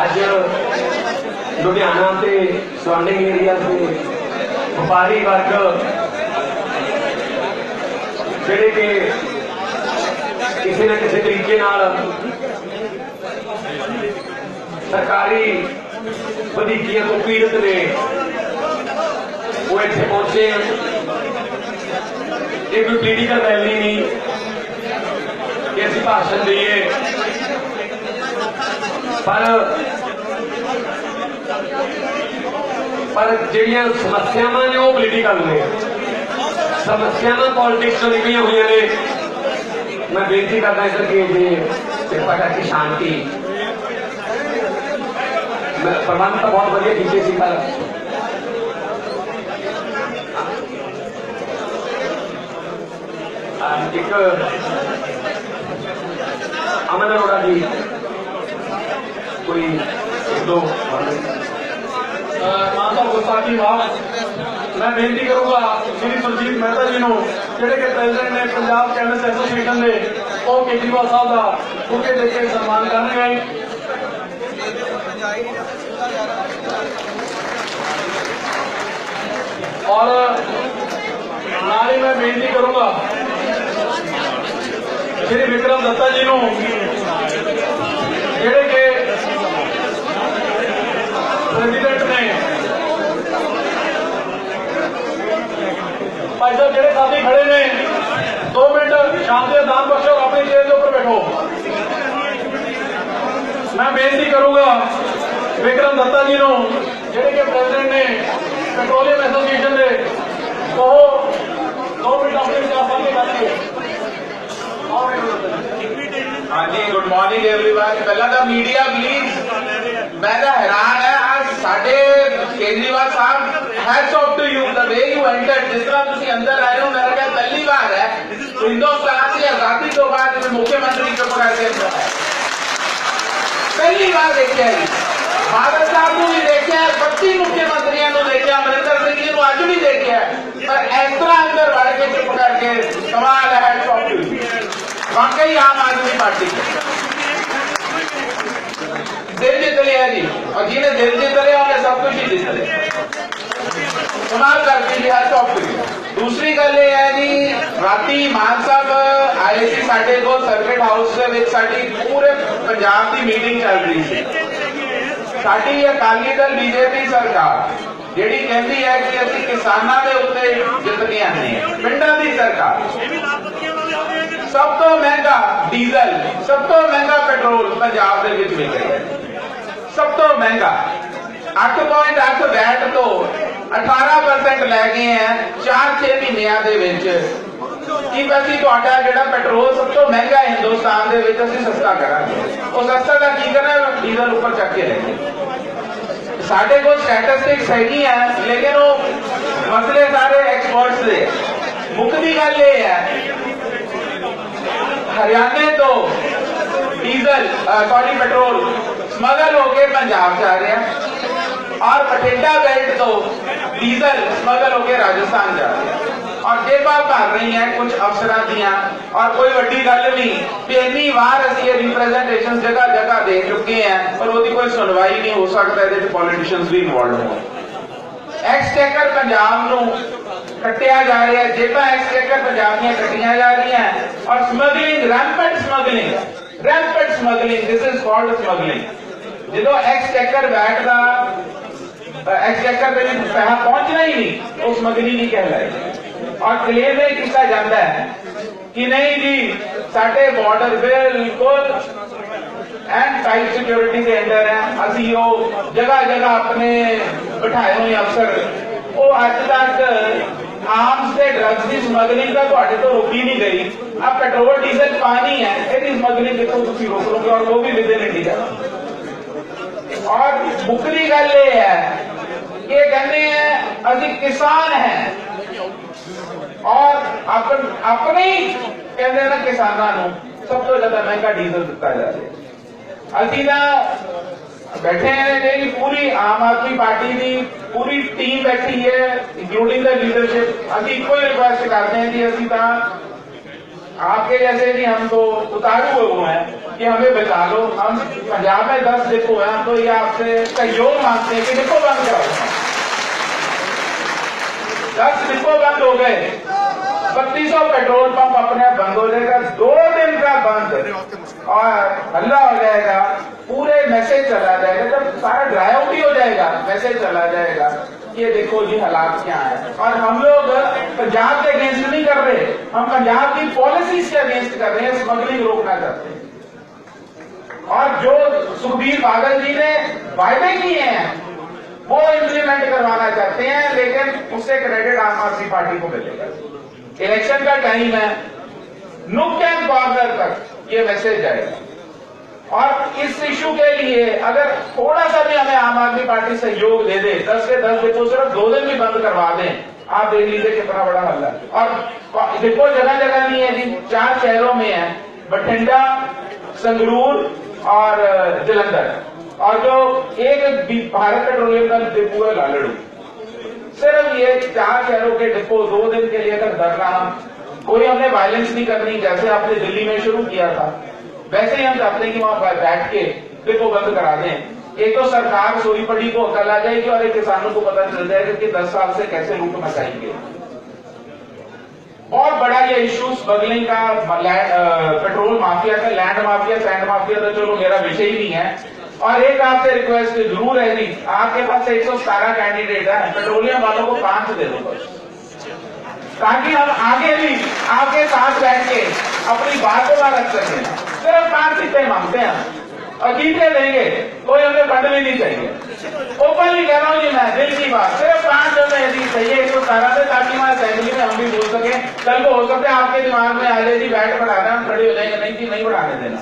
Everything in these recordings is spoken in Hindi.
अज लुधियाना से सराउंडिंग एरिया से व्यापारी वर्ग जिहड़े कि किसी न किसी तरीके नाल सरकारी वधीकियां तो पीड़ित ने वो इत्थे पहुंचे। ये कोई पोलीटिकल रैली नहीं कि असीं भाषण दईए, पर जिहड़ियां समस्यावां ने वो पोलीटिकल ने, समस्यावां पॉलिटिक्स तो निकलियां हुई ने। मैं बेनती करदा सर कि जी कृपा करके शांति, प्रबंध तो बहुत वधिया कीते सी पर एक अमन अरोड़ा जी कोई एक दो माता गुस्ताखी वाह। मैं बेनती करूंगा श्री सुरजीत मेहता जी को जिहड़े कि प्रेसिडेंट ने पंजाब कैमिस्ट एसोसीएशन के वो केजरीवाल साहब का बुके दे के सम्मान करने आए। और नाल ही मैं बेनती करूंगा श्री विक्रम दत्ता जी को जिहड़े कि प्रेसिडेंट ने भाई साहब जिहड़े साथी खड़े ने 2 मिनट शांति का दान बख्शो, अपनी चेयर के ऊपर बैठो। मैं बेनती करूंगा विक्रम दत्ता जी को जिहड़े कि प्रेसिडेंट ने पेट्रोलियम एसोसीएशन के वो 2 मिनट अपने विचार सामने करेंगे। हाँ जी, गुड मॉर्निंग एवरीवन। पहला तो मीडिया प्लीज, मैं तो हैरान है आज साडे केजरीवाल साहब, hats off to you the way you entered. जिस तरह तुम अंदर आए हो, मेरा क्या पहली बार है हिंदुस्तान की आजादी तो बाद मुख्यमंत्री चुप करके पहली बार देखा है। बादल साहब को भी देखा, 25 मुख्यमंत्रियों को देखा, अमरिंदर सिंह जी को अज भी देखा, पर इस तरह अंदर बढ़ के चुप करके कमाल है। हैट्स ऑफ टू यू, वाकई आम आदमी पार्टी दिल जीत लिया जी, और जिन्हें दिल जीत लिया उन्हें सब कुछ ही जीत लिया, कमाल करके जी। Hats off to you. दूसरी गल ये है जी, राती मान साहब आए सी साडे को सर्किट हाउस दे विच साडी पूरे पंजाब की मीटिंग चल रही थी। साडी अकाली दल बीजेपी सरकार जिहड़ी कहती है कि असीं किसानां दे उत्ते जितनी आने पिंडां दी सरकार, सब तो महंगा डीजल, सब तो महंगा पेट्रोल पंजाब दे विच मिल रहा है, सब तो महंगा 8.8 वैट तो 18% लै गए हैं 4-6 महीनों के विच। कि असीं तुहाडा जिहड़ा पेट्रोल सब तो महंगा हिंदुस्तान दे विच असीं सस्ता करांगे, वो सस्ता का की करना, डीजल ऊपर चक के लेंगे। साढ़े को स्टैटिस्टिक्स हैगी है, लेकिन वो मसले सारे एक्सपर्ट्स दे। मुक्कदी गल ये है, हरियाणे तो डीजल पेट्रोल स्मगल होके पंजाब जा रहे हैं, और बठिंडा बेल्ट तो डीजल स्मगल होके राजस्थान जा रहे हैं, और जेबा भर रही हैं कुछ अफसर दियां। और कोई वड्डी गल नहीं कि इन्नी बार असीं ये रिप्रेजेंटेशन जगह जगह दे चुके हैं, पर उसकी कोई सुनवाई नहीं हो सकता, ये पॉलिटिशियंस भी इन्वॉल्व हो। एक्सटेकर पंजाब नूं कट्टिया जा रहा है, जेबा एक्सटेकर पंजाब दियां कट्टियां जा रही हैं, और smuggling, rampant smuggling, this is called smuggling. जो एक्सटेकर वैट का एक्सटेकर पे पैसा पहुंचना ही नहीं, वो स्मगलिंग नहीं कहलाएगी। और क्लेम ये किया जाता है कि नहीं जी साडे बॉर्डर बिल्कुल एंड टाइट सिक्योरिटी के अंडर है, असी वो जगह जगह अपने बिठाए हुए अफसर वो अज तक आर्म्स से ड्रग्स की स्मगलिंग का तो रोकी नहीं गई। अब पेट्रोल डीजल पानी है, यदि स्मगलिंग कितों तुम रोक लोगे, और वो भी विदिन इंडिया। और मुकरी गल ये है कि कहते हैं असी किसान हैं, और अपने ही कहते ना किसानों को सब तो ज्यादा महंगा डीजल दिता जा रहा है। असी ना बैठे हैं जी, पूरी आम आदमी पार्टी की पूरी टीम बैठी है, इंक्लूडिंग द लीडरशिप। अभी इको रिक्वेस्ट करते हैं जी, असी आपके जैसे जी हम तो उतारू हुए हैं कि हमें बचा लो, हम पंजाब में 10 डिपो हैं, तो ये आपसे सहयोग मांगते हैं कि डिपो बंद कराओ। 10 डिपो बंद हो गए, 3200 पेट्रोल पंप अपने आप बंद हो जाएगा, 2 दिन का बंद और हल्ला हो जाएगा, पूरे मैसेज चला जाएगा। जब सारा ड्राई आउट ही हो जाएगा, मैसेज चला जाएगा, ये देखो जी हालात क्या है। और हम लोग पंजाब के अगेंस्ट नहीं कर रहे, हम पंजाब की पॉलिसीज के अगेंस्ट कर रहे हैं, स्मगलिंग रोकना चाहते हैं। और जो सुखबीर बादल जी ने वायदे किए हैं वो इम्प्लीमेंट करवाना चाहते हैं, लेकिन उससे क्रेडिट आम आदमी पार्टी को मिलेगा। इलेक्शन का टाइम है, नुक एंड कॉर्नर तक ये मैसेज जाएगा। और इस इशू के लिए अगर थोड़ा सा भी हमें आम आदमी पार्टी सहयोग दे दे, 10 के 10 डिपो सिर्फ 2 दिन भी बंद करवा दें, आप देख लीजिए कितना बड़ा हल्ला। और डिपो जगह जगह नहीं है जी, 4 शहरों में है, बठिंडा, संगरूर और जलंधर। और जो एक भारत पेट्रोलियम का डिपो है लालड़ू। सिर्फ ये 4 शहरों के डिपो 2 दिन के लिए अगर धरना, कोई हमने वायलेंस नहीं करनी, जैसे आपने दिल्ली में शुरू किया था वैसे ही हम चाहते हैं कि वहां बैठ के डिपो बंद करा दें। एक तो सरकार सोई पड़ी को अकल आ जाएगी और एक किसानों को पता चल जाएगा कि 10 साल से कैसे लूट मचाएंगे। बहुत बड़ा ये इशू स्मगलिंग का, पेट्रोल माफिया का, लैंड माफिया, सैंड माफिया, तो चलो मेरा विषय ही नहीं है। और एक आपसे रिक्वेस्ट जरूर है जी, आपके पास 117 कैंडिडेट है, पेट्रोलियम वालों को 5 दे दो ताकि हम आगे भी आपके साथ बैठ के अपनी बात को रख सकें। सिर्फ 5 सीटें मांगते हैं और जीते देंगे, कोई हमें फंड भी नहीं चाहिए। ओपनली कह रहा हूँ जी, मैं दिल की बात, सिर्फ 5 हमें चाहिए 117 से, ताकि हमारे असेंबली में हम भी बोल सके। कल को हो सकता है आपके दिमाग में आ जाए जी बैठ बढ़ाना, हम खड़े हो जाएंगे, नहीं जी नहीं बढ़ाने देना,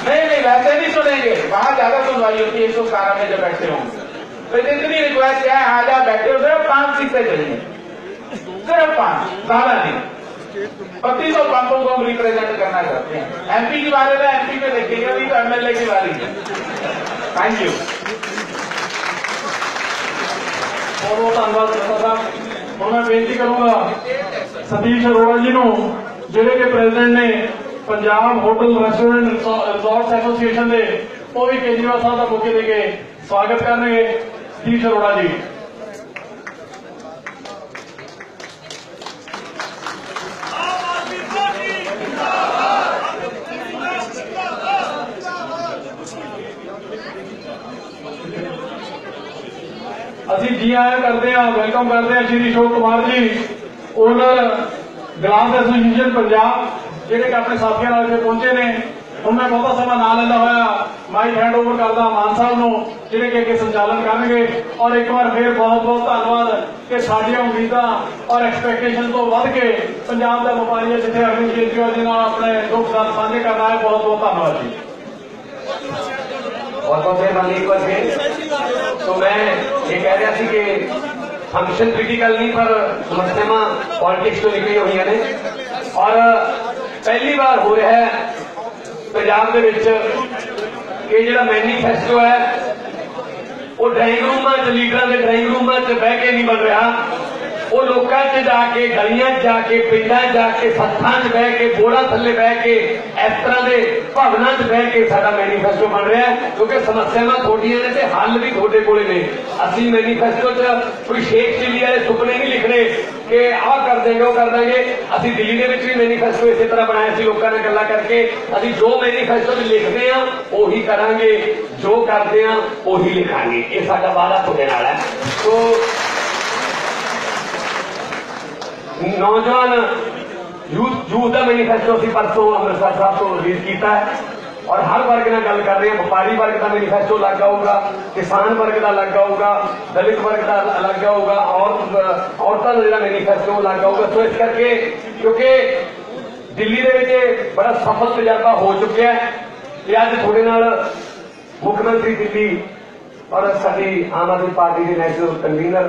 नहीं वैसे नहीं सुनेंगे, वहां ज्यादा सुनवाई होती है 117 में जब बैठे होंगे। तो इतनी रिक्वेस्ट है, आज आप बैठे हो, सिर्फ 5 सीटें चाहिए, सिर्फ 5, ज्यादा नहीं। 3200 पंपों को हम रिप्रेजेंट करना चाहते हैं। एमपी की बारे में एमपी में देखेंगे, अभी तो एमएलए की बारी है। Thank you. बहुत बहुत धन्यवाद करता साहब। और मैं बेनती करूंगा सतीश अरोड़ा जी ਨੂੰ, ਜਿਹੜੇ ਕਿ ਪ੍ਰੈਜ਼ੀਡੈਂਟ ਨੇ Punjab hotel restaurant resorts association ਦੇ, ਉਹ ਵੀ ਕੇਜਰੀਵਾਲ ਸਾਹਿਬ ਦਾ ਮੌਕੇ ਦੇ ਕੇ ਸਵਾਗਤ ਕਰਨਗੇ। ਸਤੀਸ਼ ਅਰੋੜਾ ਜੀ। ਅਸੀਂ ਜੀ ਆਇਆ ਕਰਦੇ ਹਾਂ, ਵੈਲਕਮ ਕਰਦੇ ਹਾਂ ਸ਼੍ਰੀ Ashok Kumar ji, owner glass association Punjab, ਜਿਹੜੇ ਕਿ ਆਪਣੇ ਸਾਥੀਆਂ ਨਾਲ ਇੱਥੇ ਪਹੁੰਚੇ ਨੇ। ਹੁਣ ਮੈਂ ਬਹੁਤਾ ਸਮਾਂ ਨਾ ਲੈਂਦਾ ਹੋਇਆ ਮਾਈਕ ਹੈਂਡ ਓਵਰ ਕਰਦਾ ਮਾਨ ਸਾਹਿਬ ਨੂੰ, ਜਿਹੜੇ ਕਿ ਅੱਗੇ ਸੰਚਾਲਨ ਕਰਨਗੇ। ਔਰ ਇੱਕ ਵਾਰ ਫਿਰ ਬਹੁਤ ਬਹੁਤ ਧੰਨਵਾਦ ਕਿ ਸਾਡੀਆਂ ਉਮੀਦਾਂ ਔਰ ਐਕਸਪੈਕਟੇਸ਼ਨ ਤੋਂ ਵੱਧ ਕੇ ਪੰਜਾਬ ਦਾ ਵਪਾਰੀ ਹੈ, ਜਿੱਥੇ ਅਰਵਿੰਦ ਕੇਜਰੀਵਾਲ ਜੀ ਨਾਲ ਆਪਣੇ ਦੁੱਖ ਦਰਦ ਸਾਂਝੇ ਕਰਨਾ ਹੈ। ਬਹੁਤ ਬਹੁਤ ਧੰਨਵਾਦ ਜੀ। बहुत मालिक तो मैं ये कह रहा थी कि फंक्शन क्रिटिकल नहीं, पर समस्या पॉलिटिक्स तो निकली हुई ने। और पहली बार हो रहा है पंजाब के विच कि जिहड़ा मैनीफेस्टो है वो ड्राइंग रूमां च, लीडरां दे ड्राइंग रूमां च बह के नहीं बन रहा, वो लोगों च जाके, गलियां च जाके, पिंडां च जाके, सत्थां च बह के, बोड़ा थल्ले बह के, इस तरह के भवनां च बह के साडा मैनीफेस्टो बन रहा है। क्योंकि समस्यावां थोड़ियां ने ते हल भी थोड़े कोले ने। असीं मैनीफेस्टो च कोई शेख चिल्ली वाले सुपने नहीं लिखने कि आह कर देंगे वो कर देंगे। असीं दिल्ली दे विच भी मैनीफेस्टो इस तरह बनाया सी, लोकां नाल गल्लां करके असीं जो मैनीफेस्टो च लिखदे आ उही करांगे, जो करदे आ उही लिखांगे, ये साडा वादा तुहाडे नाल है। तो नौजवान यूथ का मैनीफेस्टो असीं परसों अमृतसर साहब तो रिलीज किया है और हर वर्ग नाल गल कर रहे हैं। व्यापारी वर्ग का मैनीफेस्टो अलग आऊगा, किसान वर्ग का अलग आऊगा, दलित वर्ग का अलग आऊगा, औरतों का जो मैनीफेस्टो अलग आऊगा। तो इस करके क्योंकि दिल्ली के बड़ा सफल तजर्बा हो चुका है कि अज थोड़े नाल मुख्यमंत्री दिल्ली और साडी आम आदमी पार्टी के नेशनल कन्वीनर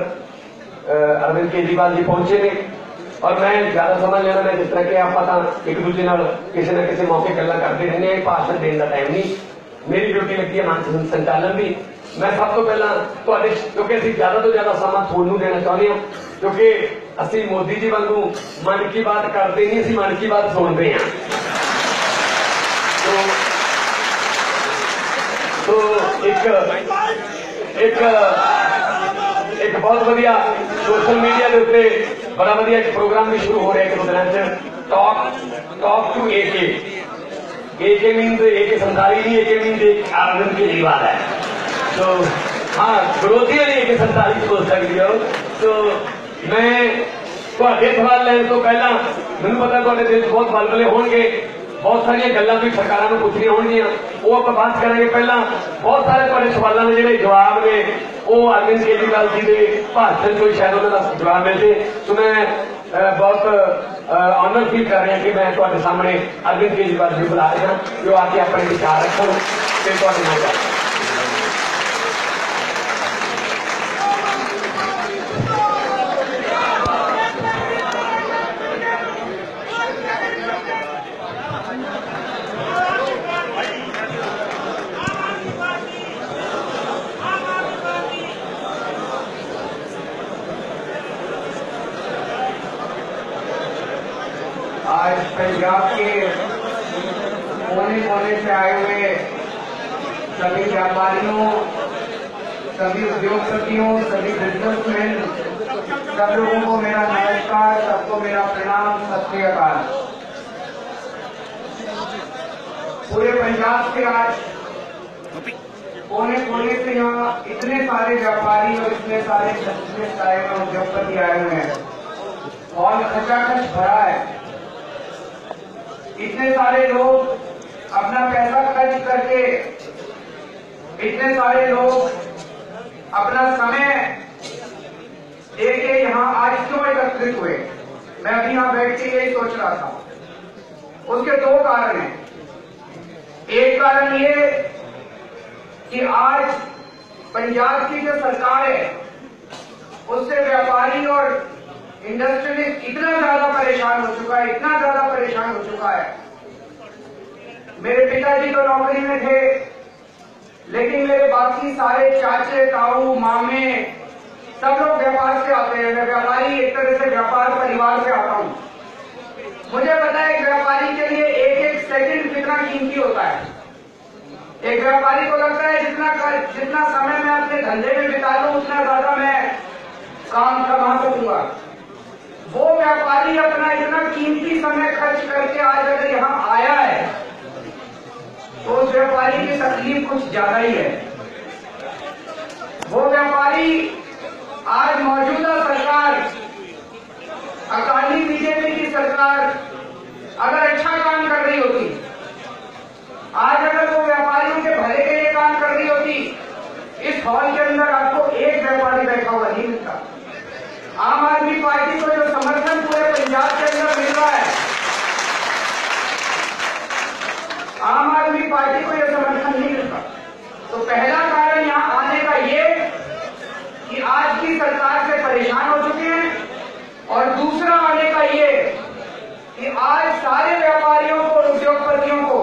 अरविंद केजरीवाल जी पहुंचे ने। और मैं ज्यादा समझ लेना, मैं जिस तरह के आप एक दूसरे नाल किसी न किसी मौके गल्लां करते रहने, भाषण देने का टाइम नहीं, मेरी ड्यूटी लगी है मंच संचालन भी। मैं सब तो पहला तुहाडे, क्योंकि असीं ज्यादा तो ज्यादा समा तुहानूं देना चाहुंदे हां, क्योंकि असीं मोदी जी वांगू मन की बात करते नहीं, असीं मन की बात सुनते हैं। तो तो एक बहुत बढ़िया सोशल मीडिया के उत्ते बड़ा बढ़िया एक प्रोग्राम भी शुरू हो रहा है एक दो दिन टॉक टू एके मीन्स एके संसारी नहीं, एके मीन्स एक अरविंद केजरीवाल है। तो हाँ, विरोधी वाली एके संसारी सोच सकती हो। तो मैं ਤੁਹਾਡੇ ਸਵਾਲ ਲੈਣ ਤੋਂ ਪਹਿਲਾਂ ਮੈਨੂੰ ਪਤਾ ਤੁਹਾਡੇ ਦਿਲ 'ਚ ਬਹੁਤ ਬਲਬਲੇ ਹੋਣਗੇ, ਬਹੁਤ ਸਾਰੀਆਂ ਗੱਲਾਂ ਵੀ ਸਰਕਾਰਾਂ ਨੂੰ ਪੁੱਛਣੀਆਂ ਹੋਣਗੀਆਂ, ਉਹ ਆਪਾਂ ਬਾਤ ਕਰਾਂਗੇ। ਪਹਿਲਾਂ ਬਹੁਤ ਸਾਰੇ ਤੁਹਾਡੇ ਸਵਾਲਾਂ ਦੇ ਜਿਹੜੇ ਜਵਾਬ ਨੇ ਉਹ ਅਰਵਿੰਦ ਕੇਜਰੀਵਾਲ ਜੀ ਦੇ ਭਾਸ਼ਣ ਤੋਂ ਸ਼ਾਇਦ ਉਹਨਾਂ ਦਾ ਜਵਾਬ ਮਿਲ ਜੇ। ਸੋ ਮੈਂ ਬਹੁਤ ऑनर फील कर रहे हैं कि मैं ਤੁਹਾਡੇ सामने अरविंद केजरीवाल जी बुला रहा हूं जो आके अपने विचार रखो ਤੇ ਤੁਹਾਡੇ ਨਾਲ ਗੱਲ। आज पंजाब के कोने कोने से आए हुए सभी व्यापारियों, सभी उद्योगपतियों, सभी बिजनेसमैन, सब लोगों को मेरा नमस्कार, सबको मेरा प्रणाम, सत श्री अकाल। पूरे पंजाब से आज कोने कोने से यहाँ इतने सारे व्यापारी और इतने सारे बिजनेस आए हुए उद्योगपति आए हुए हैं और खचाखच भरा है। इतने सारे लोग अपना पैसा खर्च करके, इतने सारे लोग अपना समय देके यहाँ आज क्यों एकत्रित हुए, मैं अभी यहाँ बैठ के यही सोच रहा था। उसके दो कारण हैं। एक कारण ये कि आज पंजाब की जो सरकार है उससे व्यापारी और इंडस्ट्रियलिस्ट इतना ज्यादा परेशान हो चुका है, इतना ज्यादा परेशान हो चुका है। मेरे पिताजी तो नौकरी में थे, लेकिन मेरे बाकी सारे चाचे, ताऊ, मामे सब लोग व्यापार से आते हैं। मैं व्यापारी, एक तरह से व्यापार परिवार से आता हूँ। मुझे पता है एक व्यापारी के लिए एक एक सेकंड कितना कीमती होता है। एक व्यापारी को लगता है जितना समय मैं अपने धंधे में बिता लूं उतना ज्यादा मैं काम कमा सकूंगा। वो व्यापारी अपना इतना कीमती समय खर्च करके आज अगर यहाँ आया है तो उस व्यापारी की तकलीफ कुछ ज्यादा ही है। वो व्यापारी आज मौजूदा सरकार, अकाली बीजेपी की सरकार अगर अच्छा काम कर रही होती, आज अगर वो व्यापारियों के भले के लिए काम कर रही होती, इस हॉल के अंदर आपको एक व्यापारी बैठा हुआ नहीं मिलता। आम आदमी पार्टी को जो समर्थन पूरे पंजाब के अंदर मिल रहा है, आम आदमी पार्टी को यह समर्थन नहीं मिलता। तो पहला कारण यहाँ आने का ये कि आज की सरकार से परेशान हो चुके हैं, और दूसरा आने का ये कि आज सारे व्यापारियों को, उद्योगपतियों को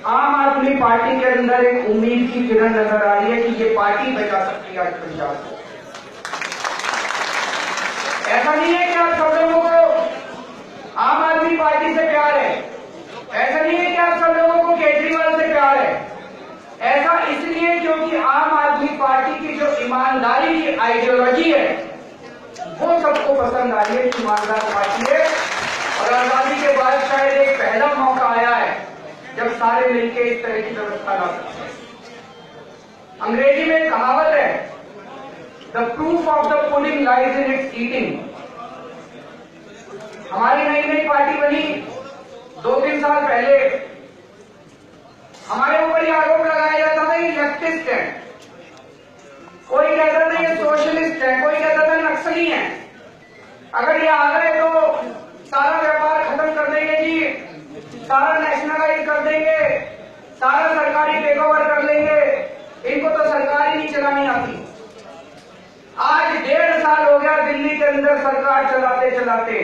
आम आदमी पार्टी के अंदर एक उम्मीद की किरण नजर आ रही है कि ये पार्टी बचा सकती है आज पंजाब को। ऐसा नहीं है कि आप सब लोगों को आम आदमी पार्टी से प्यार है, ऐसा नहीं है कि आप सब लोगों को केजरीवाल से प्यार है। ऐसा इसलिए क्योंकि आम आदमी पार्टी की जो ईमानदारी की आइडियोलॉजी है वो सबको पसंद आ रही है कि ईमानदार पार्टी है। और आजादी के बाद शायद एक पहला मौका आया है जब सारे मिलकर इस तरह की व्यवस्था ला सकते हैं। अंग्रेजी में एक कहावत है, the proof of the pudding lies in its eating. हमारी नई नई पार्टी बनी 2-3 साल पहले, हमारे ऊपर यह आरोप लगाया जाता था ये लेफ्टिस्ट है, कोई कहता था ये सोशलिस्ट है, कोई कहता था नक्सली है। अगर ये आ गए तो सारा व्यापार खत्म कर देंगे जी, सारा नेशनलाइज कर देंगे, सारा सरकारी टेक ओवर कर लेंगे, इनको तो सरकार ही नहीं चलानी आती। आज 1.5 साल हो गया दिल्ली के अंदर सरकार चलाते चलाते।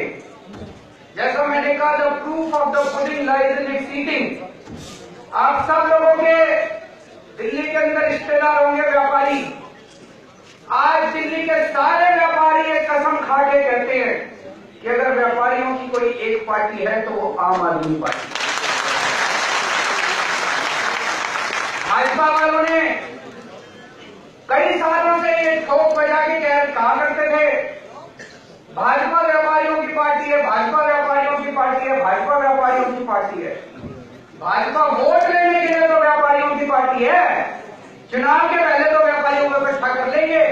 जैसा मैंने कहा, the proof of the pudding lies in its eating. आप सब लोगों के दिल्ली के अंदर रिश्तेदार होंगे व्यापारी। आज दिल्ली के सारे व्यापारी एक कसम खा के कहते हैं कि अगर व्यापारियों की कोई एक पार्टी है तो वो आम आदमी पार्टी। भाजपा वालों ने कई सालों से ये ठोक बजा के कहा करते थे भाजपा व्यापारियों की पार्टी है, भाजपा व्यापारियों की पार्टी है, भाजपा व्यापारियों की पार्टी है। भाजपा वोट लेने के लिए तो व्यापारियों की पार्टी है, चुनाव के पहले तो व्यापारियों को इकट्ठा कर लेंगे।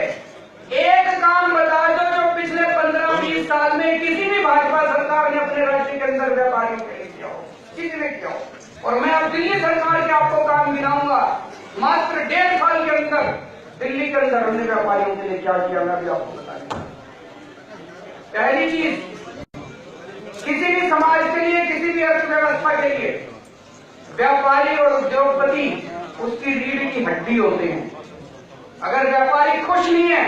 एक काम बता दो जो पिछले 15-20 साल में किसी भी भाजपा सरकार ने अपने राज्य के अंदर व्यापारियों के लिए किया हो, किसी ने किया हो। और मैं अब दिल्ली सरकार के आपको काम गिनाऊंगा, मात्र 1.5 साल के अंदर दिल्ली के अंदर हमने व्यापारियों के लिए क्या किया, मैं भी आपको बता दूंगा। पहली चीज, किसी भी समाज के लिए, किसी भी अर्थव्यवस्था के लिए व्यापारी और उद्योगपति उसकी रीढ़ की हड्डी होते हैं। अगर व्यापारी खुश नहीं है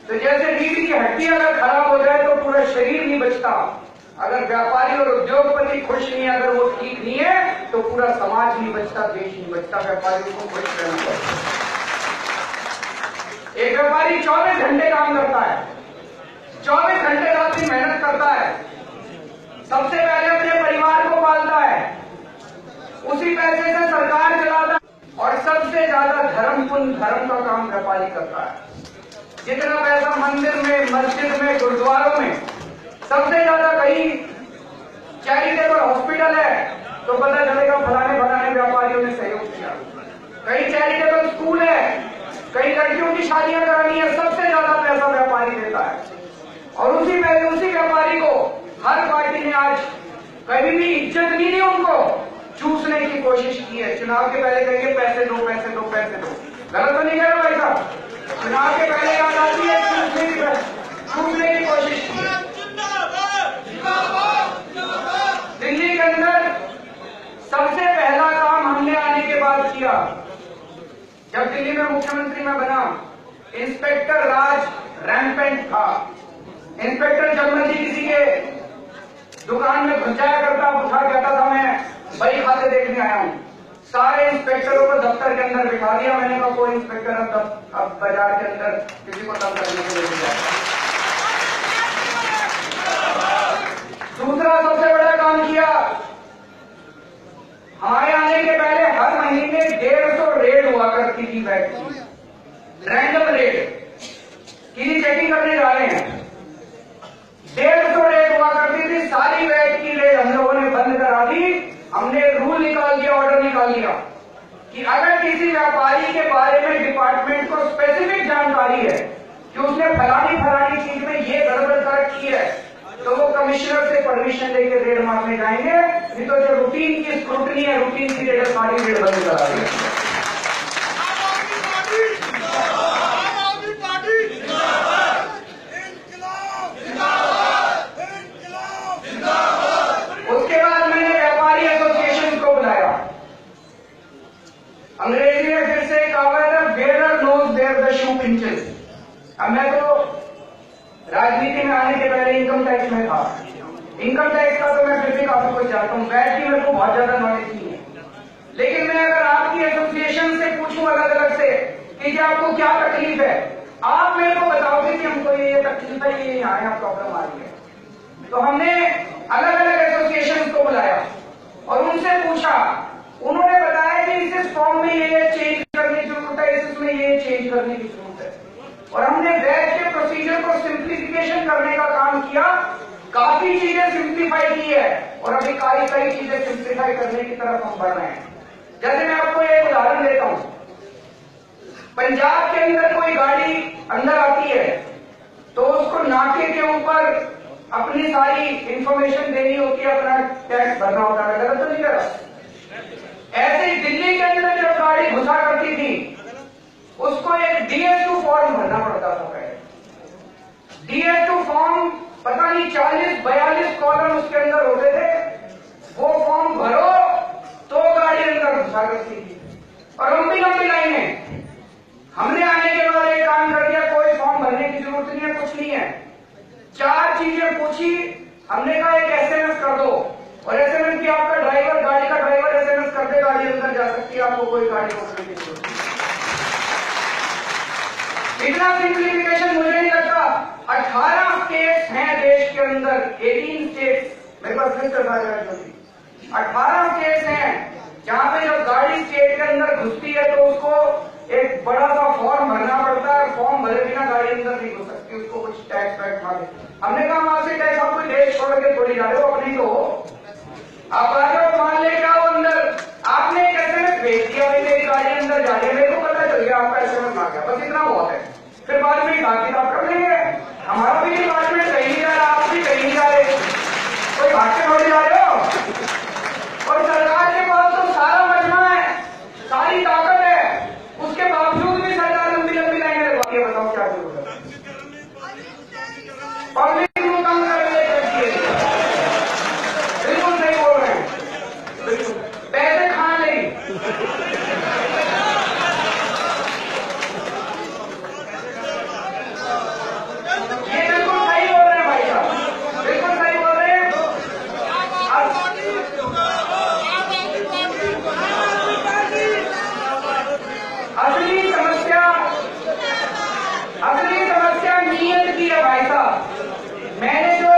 तो जैसे रीढ़ की हड्डी अगर खराब हो जाए तो पूरा शरीर नहीं बचता। अगर व्यापारी और उद्योगपति खुश नहीं है, अगर वो ठीक नहीं है तो पूरा समाज नहीं बचता, देश नहीं बचता। व्यापारियों को खुश रहना चाहिए। एक व्यापारी 24 घंटे काम करता है, 24 घंटे रात दिन मेहनत करता है, सबसे पहले अपने परिवार को पालता है, उसी पैसे से सरकार चलाता है और सबसे ज्यादा धर्म का काम व्यापारी करता है। जितना पैसा मंदिर में, मस्जिद में, गुरुद्वारों में, सबसे ज्यादा कहीं चैरिटेबल हॉस्पिटल है तो पता चलेगा फलाने व्यापारियों ने सहयोग किया। कहीं चैरिटेबल स्कूल है, कई लड़कियों की शादियां करानी है, सबसे ज्यादा पैसा व्यापारी देता है। और उसी व्यापारी को हर पार्टी ने आज कभी भी इज्जत नहीं दी, उनको चूसने की कोशिश की है। चुनाव के पहले कहेंगे पैसे दो, पैसे दो, पैसे दो। गलत तो नहीं कह रहा भाई साहब? चुनाव के पहले याद आती है चूसने की कोशिश की। दिल्ली के अंदर सबसे पहला काम हमने आने के बाद किया, जब दिल्ली में मुख्यमंत्री में बना, इंस्पेक्टर राज रैंपेंट था। इंस्पेक्टर जगमल जी किसी के दुकान में घुस जाया करता, उठा कहता था मैं बही खाते देखने आया हूं। सारे इंस्पेक्टरों को दफ्तर के अंदर बिठा दिया। मैंने कहा कोई इंस्पेक्टर अब बाजार के अंदर किसी को तंग करने के लिए नहीं जाएगा। दूसरा सबसे बड़ा काम किया, हमारे आने के पहले हर महीने 150 रेड हुआ करती थी वैट की, रैंडम रेड की चेकिंग करने जा रहे हैं। 150 रेड हुआ करती थी, सारी वैट की रेड हम लोगों ने बंद करा दी। हमने रूल निकाल दिया, ऑर्डर निकाल दिया कि अगर किसी व्यापारी के बारे में डिपार्टमेंट को स्पेसिफिक जानकारी है कि उसने फलानी चीज में ये गड़बड़ कर रखी है तो वो कमिश्नर से परमिशन लेकर रेड मारने जाएंगे। नहीं तो जो रूटीन की स्क्रूटनी है, रूटीन की रेड, सारी रेड बंद करा दी। अंग्रेजी में फिर से कहावत है, where knows there the shoe pinches. अब मैं तो राजनीति में आने के पहले इनकम टैक्स में था। इनकम टैक्स का तो मैं फिर भी काफी कुछ जानता हूँ, वैट की मेरे को बहुत ज्यादा नॉलेज नहीं है। लेकिन मैं अगर आपकी एसोसिएशन से पूछूं अलग अलग से कि आपको क्या तकलीफ है, आप मेरे को बताओगे कि हमको ये तकलीफ है, ये यहाँ प्रॉब्लम आ रही है। तो हमने अलग अलग एसोसिएशन को बुलाया और उनसे पूछा। उन्होंने बताया कि इस फॉर्म में ये चेंज करने की जरूरत है, इसमें ये चेंज करने की जरूरत है। और हमने वैट के प्रोसीजर को सिंप्लीफिकेशन करने का काम किया। काफी चीजें सिंप्लीफाई की है और अभी कई चीजें सिंप्लीफाई करने की तरफ हम बढ़ रहे हैं। जैसे मैं आपको एक उदाहरण देता हूं, पंजाब के अंदर कोई गाड़ी अंदर आती है तो उसको नाके के ऊपर अपनी सारी इंफॉर्मेशन देनी होती है, अपना टैक्स भरना होता है। गलत तो नहीं कर रहा? ऐसे ही दिल्ली के अंदर जब गाड़ी घुसा करती थी उसको एक DS2 फॉर्म भरना पड़ता था पहले। DS2 फॉर्म पता नहीं 40-42 कॉलम उसके अंदर होते थे। वो फॉर्म भरो तो गाड़ी अंदर घुसा करती थी और लंबी लाइनें। हमने आने के बाद एक काम कर दिया, कोई फॉर्म भरने की जरूरत नहीं है, कुछ नहीं है। 4 चीजें पूछी, हमने कहा एक SMS कर दो और SMS की आपका ड्राइवर, गाड़ी का ड्राइवर SMS कर दे, गाड़ी अंदर जा सकती है, आपको कोई गाड़ी रोकने की जरूरत नहीं। इतना सिंप्लीफिकेशन मुझे नहीं लगता। 18 स्टेट्स हैं देश के अंदर, 18 स्टेट्स, मेरे पास लिस्ट है 18 स्टेट्स हैं जहां पे जब गाड़ी स्टेट के अंदर घुसती है तो उसको एक बड़ा सा फॉर्म भरना पड़ता है, फॉर्म भरे बिना गाड़ी अंदर नहीं घुस सकती, उसको कुछ टैक्स वैक्स मांगे। हमने कहा वहां से टैक्स, आप कोई देश छोड़ के थोड़ी जा रहे हो, अपनी तो आप आ जाओ, मान लेके आओ अंदर। आपने एक SMS भेज दिया, भाई मेरी गाड़ी अंदर जा रही है, मेरे को पता चल गया आपका SMS आ गया, बस इतना बहुत है। फिर बाद में हिसाब किताब कर लेंगे, हमारा भी डिपार्टमेंट कहीं नहीं जा रहा, आप भी कहीं नहीं जा रहे, कोई भाग के थोड़ी जा रहे हो। और सरकार के पास तो सारा मजमा है, सारी ताकत है, उसके बावजूद भी सरकार लंबी लंबी लाइनें लगवाती है। बताओ क्या जरूरत है? पब्लिक को कम करने के लिए बिल्कुल सही बोल रहे हैं, बिल्कुल पैसे खा नहीं। ये बिल्कुल सही बोल रहे हैं भाई साहब, बिल्कुल सही बोल रहे हैं। असली समस्या नीयत की है भाई साहब। मैंने जो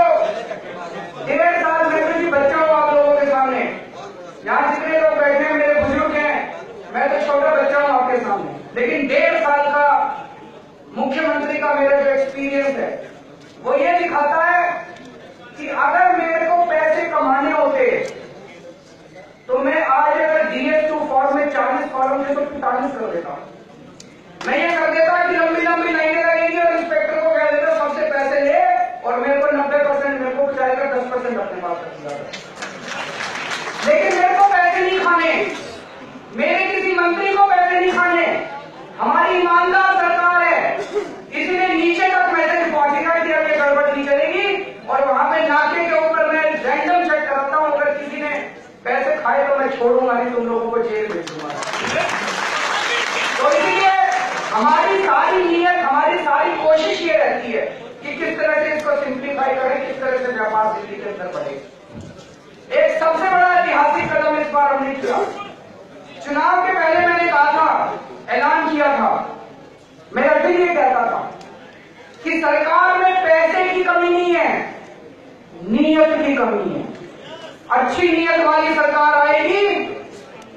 1.5 साल में भी बच्चा हूं आप लोगों के सामने, यहाँ जितने लोग बैठे हैं मेरे बुजुर्ग हैं, मैं तो छोटा बच्चा हूं आपके सामने, लेकिन 1.5 साल का मुख्यमंत्री का मेरा जो एक्सपीरियंस है वो ये दिखाता है कि अगर मेरे को पैसे कमाने होते तो मैं आज अगर DS2 फॉर्म में 40 फॉर्म थे तो 45 कर देता। मैं ये कर देता कि लंबी लंबी लाइनें लगेंगी और इंस्पेक्टर को कह देता सबसे पैसे ले और मेरे को 90% मेरे को बचाएगा, 10% अपने पास रख दिया। लेकिन मेरे को पैसे नहीं खाने, मेरे किसी मंत्री को पैसे नहीं खाने, हमारी ईमानदार सरकार है, इसलिए नीचे तक मैसेज पहुंचेगा कि अब ये गड़बड़ नहीं चलेगी। और वहां पे नाके के ऊपर मैं रैंडम चेक करता हूं, अगर किसी ने पैसे खाए तो मैं छोड़ूंगा नहीं, तुम लोगों को जेल भेज दूंगा। तो इसलिए हमारी सारी नीयत, हमारी सारी कोशिश ये रहती है कि किस तरह से इसको सिंप्लीफाई करें, किस तरह से व्यापार दिल्ली के अंदर बढ़े। एक सबसे बड़ा ऐतिहासिक कदम इस बार हमने किया। चुनाव के पहले मैंने कहा था, ऐलान किया था, मैं अभी ये कहता था कि सरकार में पैसे की कमी नहीं है, नीयत की कमी है। अच्छी नीयत वाली सरकार आएगी,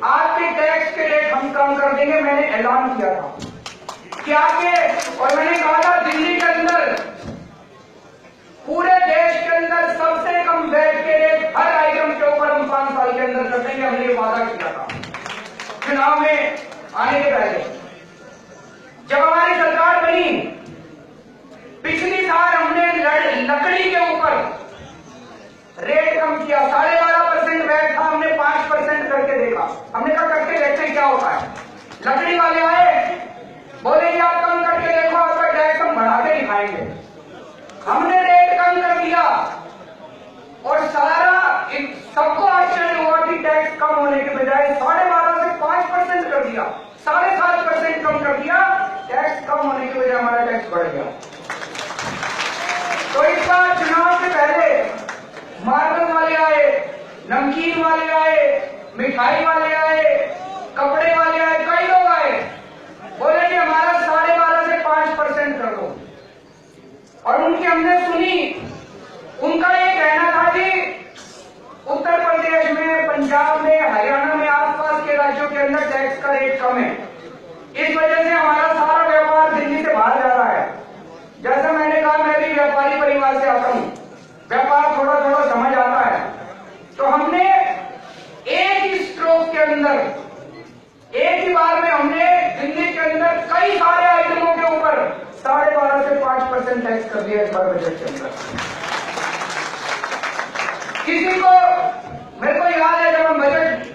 आपके टैक्स के रेट हम कम कर देंगे, मैंने ऐलान किया था क्या के। और मैंने कहा था दिल्ली के अंदर, पूरे देश के अंदर सबसे कम वैट के रेट हर आइटम के ऊपर हम 5 साल के अंदर कर देंगे, हमने ये वादा किया था चुनाव में आने के पहले। जब हमारी सरकार बनी, पिछली साल हमने लकड़ी के ऊपर रेट कम किया, 12.5% वैट था, हमने 5% करके देखा। हमने कहा करके देखते हैं क्या होता है। लकड़ी वाले आए, बोले कि आप कम करके देखो, आपका टैक्स हम बढ़ा के दिखाएंगे। हमने रेट कम कर दिया और सबको आश्चर्य हुआ कि टैक्स कम होने के बजाय 12.5 से 5% कर दिया, 7.5% कम कर दिया, टैक्स कम होने के बजाय हमारा टैक्स बढ़ गया। तो इस बार चुनाव से पहले मार्बल वाले आए, नमकीन वाले आए, मिठाई वाले आए, कपड़े वाले आए, कई लोग आए, बोले कि हमारा 12.5 से 5% कर दो। और उनकी हमने सुनी, उनका ये कहना था कि उत्तर प्रदेश में, पंजाब में, हरियाणा में, आसपास के राज्यों के अंदर टैक्स का रेट कम है, इस वजह से हमारा सारा व्यापार दिल्ली से बाहर जा रहा है। जैसा मैंने कहा, मैं भी व्यापारी परिवार से आता हूं, व्यापार थोड़ा थोड़ा समझ आता है। तो हमने एक ही स्ट्रोक के अंदर, एक ही बार में हमने दिल्ली के अंदर कई सारे आइटमों के ऊपर 12.5 से 5% टैक्स कर दिया इस बार बजट के अंदर। किसी को, मेरे को याद है जब हम बजट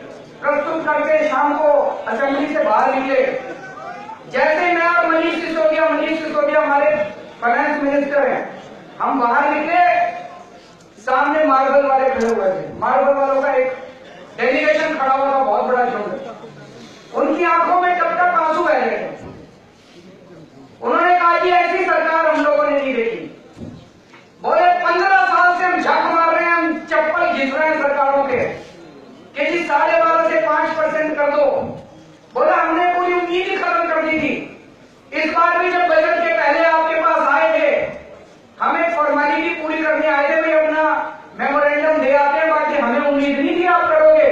प्रस्तुत करके शाम को असेंबली से बाहर निकले, जैसे मैं और मनीष सिसोदिया हमारे फाइनेंस मिनिस्टर हैं, हम बाहर निकले, सामने मार्बल वाले खड़े हुए थे। मार्बल वालों का एक डेलीगेशन खड़ा हुआ था, बहुत बड़ा झुंड। उनकी आंखों में टप टप आंसू बह रहे थे। उन्होंने कहा कि ऐसी सरकार हम लोगों ने नहीं देखी। बोले 15 साल से हम झक मार रहे हैं, हम चप्पल घिस रहे हैं सरकारों के कि जी 12.5 से 5% कर दो। बोला हमने पूरी उम्मीद ही खत्म कर दी थी। इस बार भी जब बजट के पहले आपके पास आए थे, हम एक फॉर्मेलिटी पूरी करने आए थे, भाई अपना मेमोरेंडम दे आते हैं, बाकी हमें उम्मीद नहीं थी आप करोगे।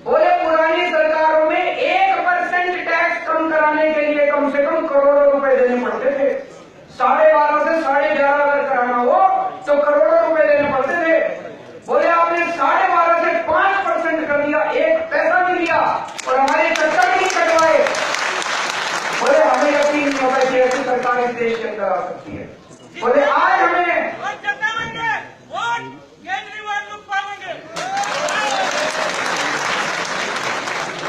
बोले कम से कम करोड़ों रुपए देने पड़ते थे। 12.5 से 11.5 अगर कराना हो तो करोड़ों रुपए देने पड़ते थे। बोले आपने 12.5 से 5% कर दिया, 1 पैसा नहीं दिया और हमारे चक्कर भी नहीं कटवाए। बोले हमें यकीन नहीं होता कि ऐसी सरकार इस देश के अंदर आ सकती है। बोले आज हमें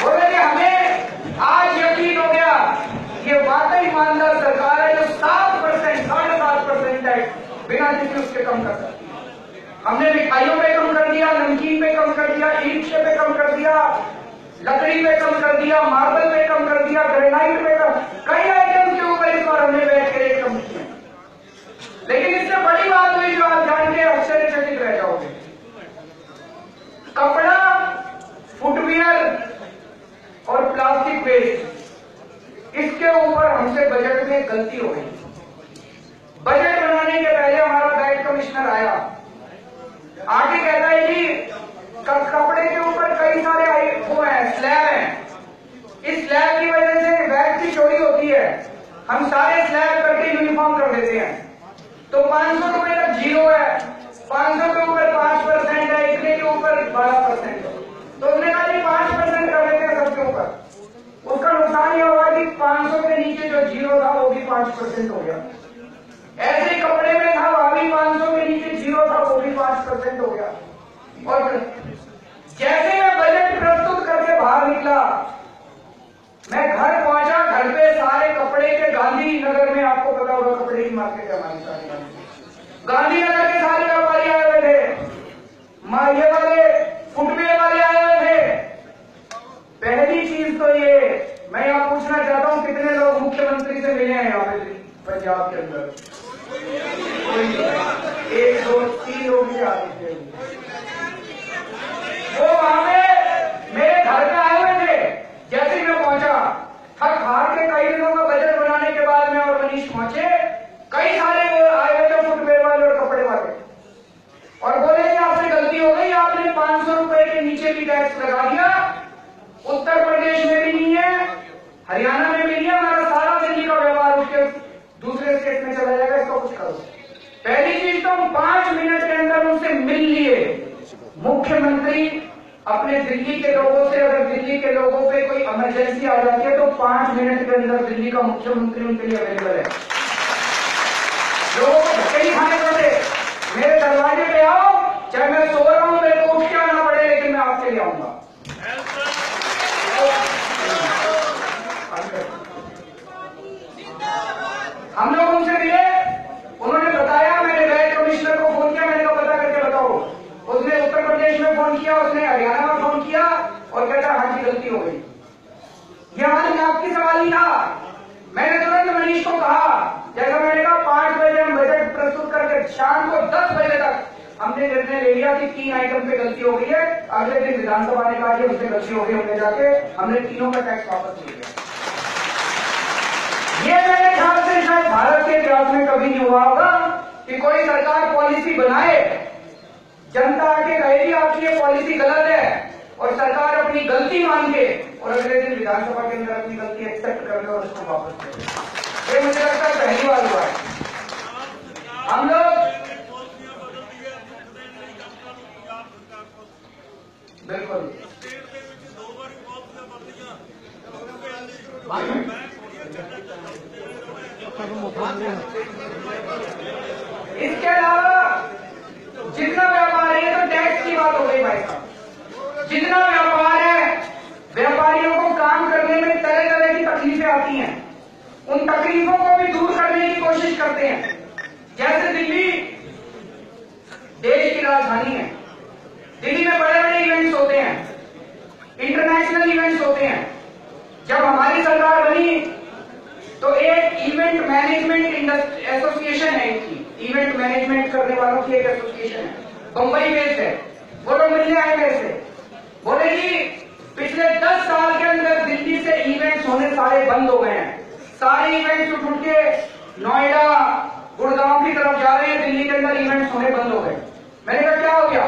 बोले कि हमें आज यकीन हो गया ये वाकई ईमानदार सरकार है जो 7%, 7.5% टैक्स बिना किसी उसके कम कर सकती है। हमने मिठाइयों पे कम कर दिया, नमकीन पे कम कर दिया, ईंटे पे कम कर दिया, लकड़ी पे कम कर दिया, मार्बल पे कम कर दिया, ग्रेनाइट पे कम, कई आइटम के ऊपर इस बार हमने बैठ के रेट कम किए। लेकिन इससे बड़ी बात हुई जो आप जान के आश्चर्यचकित रह जाओगे, कपड़ा, फुटवियर और प्लास्टिक वेस्ट, इसके ऊपर हमसे बजट में गलती हो गई। बजट बनाने के पहले हमारा डाइट कमिश्नर आया, आगे कहता है कि कपड़े के ऊपर कई सारे वो है, स्लैब है, इस स्लैब की वजह से वैट की चोरी होती है, हम सारे स्लैब करके यूनिफॉर्म कर देते हैं, तो 500 रुपए तक जीरो है, 500 के ऊपर 5% है, इतने के ऊपर 12%। तो उसने कहा जी 5% कर देते हैं सबके ऊपर। उसका नुकसान यह हुआ कि 500 के नीचे जो जीरो था वो भी 5% हो गया। ऐसे ही कपड़े में था, वहां भी 500 के नीचे जीरो था, वो भी 5% हो गया। और जैसे मैं बजट प्रस्तुत करके बाहर निकला, मैं घर पहुंचा, घर पे सारे कपड़े के गांधी नगर में, आपको पता होगा कपड़े की मार्केट है हमारी सारी, गांधी नगर के सारे व्यापारी आए हुए थे, ये वाले फुटवेयर वाले आए हुए थे। पहली चीज तो ये मैं यहाँ पूछना चाहता हूँ, कितने लोग मुख्यमंत्री से मिले हैं यहाँ पे पंजाब के अंदर? 1, 2, 3 लोग ही आ रहे थे। वो वहां पे मेरे घर पे आए हुए थे। जैसे ही मैं पहुंचा, थक हार के कई दिनों का बजट बनाने के बाद मैं और मनीष पहुंचे, कई सारे आए हुए थे फुटवेयर वाले और कपड़े वाले, और बोले कि आपसे गलती हो गई, आपने 500 रुपए के नीचे भी टैक्स लगा दिया। उत्तर प्रदेश में भी नहीं है, हरियाणा में भी नहीं है, हमारा सारा दिल्ली का व्यापार उसके दूसरे स्टेट में चला जाएगा, इसको कुछ करो। पहली चीज तो हम 5 मिनट के अंदर उनसे मिल लिए। मुख्यमंत्री अपने दिल्ली के लोगों से, अगर दिल्ली के लोगों पे कोई इमरजेंसी आ जाती है तो 5 मिनट के अंदर दिल्ली का मुख्यमंत्री उनके लिए अवेलेबल है। लोगों को धक्के नहीं खाने पड़ते, मेरे दरवाजे पे आओ, चाहे मैं सो रहा हूं, मेरे को उठ के आना पड़े, लेकिन मैं आपके लिए आऊंगा। हम लोग उनसे मिले, उन्होंने बताया, मैंने डाइट कमिश्नर को फोन किया, मैंने कहा पता करके बताओ। उसने उत्तर प्रदेश में फोन किया, उसने हरियाणा में फोन किया और कहता हाँ जी गलती हो गई। यह हमारी आपकी सवाल ही था। मैंने तुरंत मनीष को कहा, जैसा मैंने कहा 5 बजे हम बजट प्रस्तुत करके शाम को 10 बजे तक हमने निर्णय ले लिया कि 3 आइटम पे गलती हो गई है। अगले दिन विधानसभा ने कहा कि उससे गलती हो गई, हमने जाके हमने तीनों का टैक्स वापस ले लिया। ये मेरे ख्याल से शायद भारत के इतिहास में कभी नहीं हुआ होगा कि कोई सरकार पॉलिसी बनाए, जनता आके कहेगी आपकी ये पॉलिसी गलत है, और सरकार अपनी गलती मान के और अगले दिन विधानसभा के अंदर अपनी गलती एक्सेप्ट कर ले और उसको वापस ले ले। ये मुझे लगता है पहली बार हुआ है। हम लोग बिल्कुल इसके अलावा जितना व्यापार है, तो टैक्स की बात हो गई भाई साहब, जितना व्यापार है, व्यापारियों को काम करने में तरह तरह की तकलीफें आती हैं, उन तकलीफों को भी दूर करने की कोशिश करते हैं। जैसे दिल्ली देश की राजधानी है, दिल्ली में बड़े बड़े इवेंट्स होते हैं, इंटरनेशनल इवेंट्स होते हैं। जब हमारी सरकार बनी तो एक इवेंट मैनेजमेंट एसोसिएशन है, इनकी इवेंट मैनेजमेंट करने वालों की एक एसोसिएशन है, बंबई बेस्ड है। वो लोग मिलने आए मेरे से, बोले कि पिछले 10 साल के अंदर दिल्ली से इवेंट्स होने सारे बंद हो गए हैं, सारे इवेंट्स उठ के नोएडा गुड़गांव की तरफ जा रहे हैं, दिल्ली के अंदर इवेंट्स होने बंद हो गए। मैंने कहा क्या हो गया?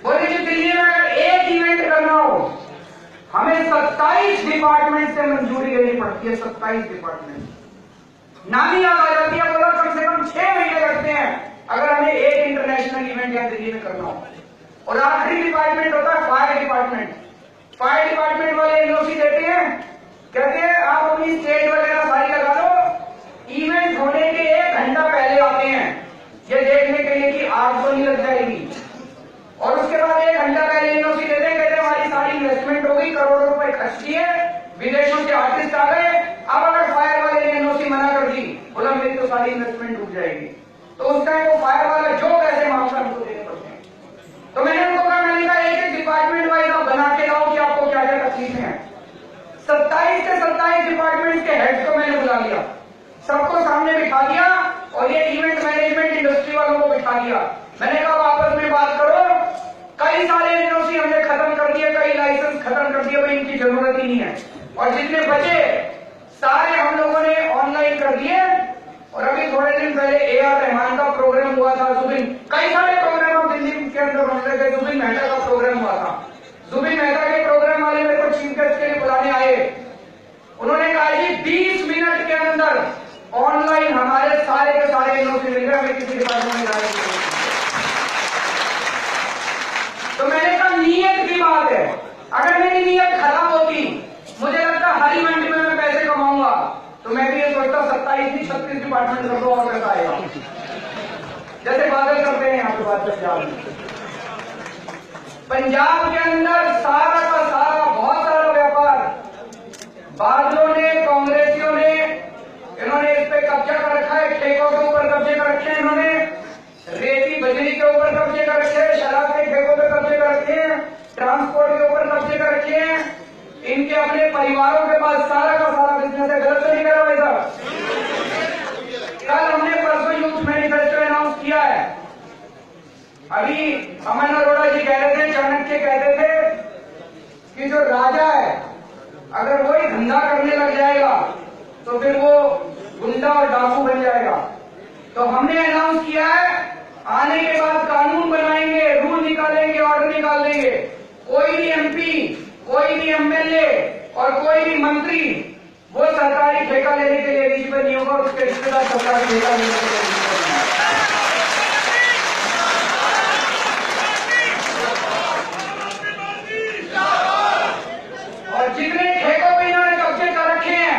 बोले कि दिल्ली में अगर एक इवेंट करना हो हमें 27 डिपार्टमेंट से मंजूरी लेनी पड़ती है। 27 डिपार्टमेंट नामी याद आ जाती है, बोला कम से कम 6 महीने लगते हैं अगर हमें एक इंटरनेशनल इवेंट यहाँ दिल्ली में करना हो। और आखिरी डिपार्टमेंट होता है फायर डिपार्टमेंट। फायर डिपार्टमेंट वाले एनओसी देते हैं, कहते हैं आप अपनी स्टेज वगैरह सारी लगा लो, इवेंट होने के 1 घंटा पहले आते हैं ये देखने के लिए कि आग तो नहीं लग जाएगी। और उसके बाद 1 घंटा पहले एनओसी देते हैं, कहते हैं हमारी सारी इन्वेस्टमेंट होगी, करोड़ों रुपए खर्च किए, विदेशों से आर्टिस्ट आ गए, अब अगर फायर वाले ने एनओसी मना कर दी, बोला मेरी तो सारी इन्वेस्टमेंट डूब जाएगी। तो उस टाइम वो फायर वाला जो पैसे मांगता है उनको देने पड़ते हैं। तो मैंने उनको कहा, मैंने कहा एक डिपार्टमेंट वाइज आप बना के लाओ कि आपको क्या क्या तकलीफें हैं। 27 से 27 डिपार्टमेंट के हेड को मैंने बुला लिया, सबको सामने बिठा दिया और ये इवेंट मैनेजमेंट इंडस्ट्री वालों को बिठा दिया। मैंने कहा आपस में बात करो, कई सारे एनओसी हमने खत्म कर दिए, कई लाइसेंस खत्म कर दिए, भाई इनकी जरूरत ही नहीं है। और जितने बचे सारे हम लोगों ने ऑनलाइन कर दिए। और अभी थोड़े दिन पहले AR रहमान का प्रोग्राम हुआ था, जुबिन, कई सारे प्रोग्राम दिल्ली के अंदर होने लगे, जुबिन मेहता का प्रोग्राम हुआ था। जुबिन मेहता के प्रोग्राम वाले मेरे को चीफ गेस्ट के लिए बुलाने आए, उन्होंने कहा जी 20 मिनट के अंदर ऑनलाइन हमारे सारे के सारे एनओसी मिल गए, हमें किसी डिपार्टमेंट में जाने की। तो मैंने कहा नीयत की बात है, अगर मेरी नीयत खराब होती, मुझे लगता हरी मंडी में मैं पैसे कमाऊंगा, तो मैं भी ये सोचता 27 नहीं 36 डिपार्टमेंट कर दो और पैसा आएगा, जैसे बादल करते हैं यहाँ पे बात पंजाब में। पंजाब के अंदर सारा का सारा बहुत सारा व्यापार बादलों ने, कांग्रेसियों ने, इन्होंने इस पे कब्जा कर रखा है, ठेकों के ऊपर कब्जे कर रखे हैं, इन्होंने रेती बजरी के ऊपर कब्जे कर रखे हैं, शराब के ठेकों पे कब्जे कर रखे हैं, ट्रांसपोर्ट के ऊपर कब्जे कर रखे हैं, इनके अपने परिवारों के पास सारा का सारा बिजनेस है। गलत तो नहीं कह रहा भाई साहब? कल हमने परसों यूथ मैनिफेस्टो अनाउंस किया है। अभी अमन अरोड़ा जी कह रहे थे, चाणक्य कहते थे कि जो राजा है अगर वही धंधा करने लग जाएगा तो फिर वो गुंडा और डाकू बन जाएगा। तो हमने अनाउंस किया है, आने के बाद कानून बनाएंगे, रूल निकालेंगे, ऑर्डर निकाल देंगे, कोई भी MP, कोई भी MLA और कोई भी मंत्री वो सरकारी ठेका लेने के लिए एलिजिबल नहीं होगा, उसके रिश्तेदार सरकारी ठेका लेने के लिए एलिजिबल नहीं है। और जितने ठेकों पे इन्होंने कब्जे कर रखे हैं